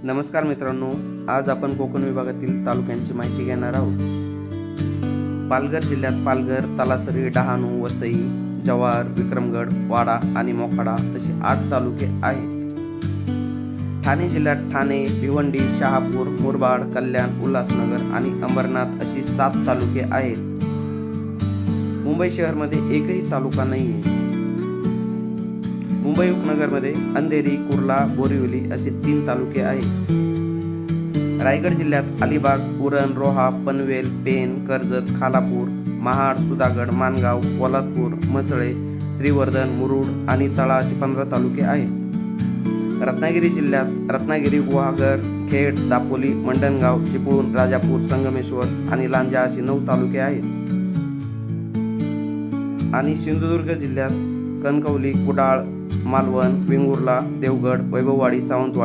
नमस्कार मित्रांनो, आज आपण कोकण विभागातील तालुक्यांची माहिती घेणार आहोत. पालघर जिल्ह्यात पालघर, तलासरी, डहाणू, वसई, जव्हार, विक्रमगड, वाडा आणि मोखाडा असे 8 तालुके आहेत. ठाणे जिल्ह्यात ठाणे, भिवंडी, शहापूर, मुरबाड, कल्याण, उल्हासनगर आणि अंबरनाथ अशी 7 तालुके आहेत. मुंबई शहरमध्ये एकही तालुका नाही आहे. मुंबई उपनगरमध्ये अंधेरी, कुर्ला, बोरिवली असे 3 तालुके आहेत. रायगड जिल्ह्यात अलिबाग, उरण, रोहा, पनवेल, पेण, कर्जत, खालापूर, महाड, सुधागड, माणगाव, पोलादपूर, म्हसळे, श्रीवर्धन, मुरुड आणि तळा असे 15 तालुके आहेत. रत्नागिरी जिल्ह्यात रत्नागिरी, गुहागर, खेड, दापोली, मंडणगाव, चिपळूण, राजापूर, संगमेश्वर आणि लांजा असे 9 तालुके आहेत. आणि सिंधुदुर्ग जिल्ह्यात कणकवली, कुडाळ, मालवण, वेंगुर्ला, देवगड, वैभववाडी, सावंतवाडी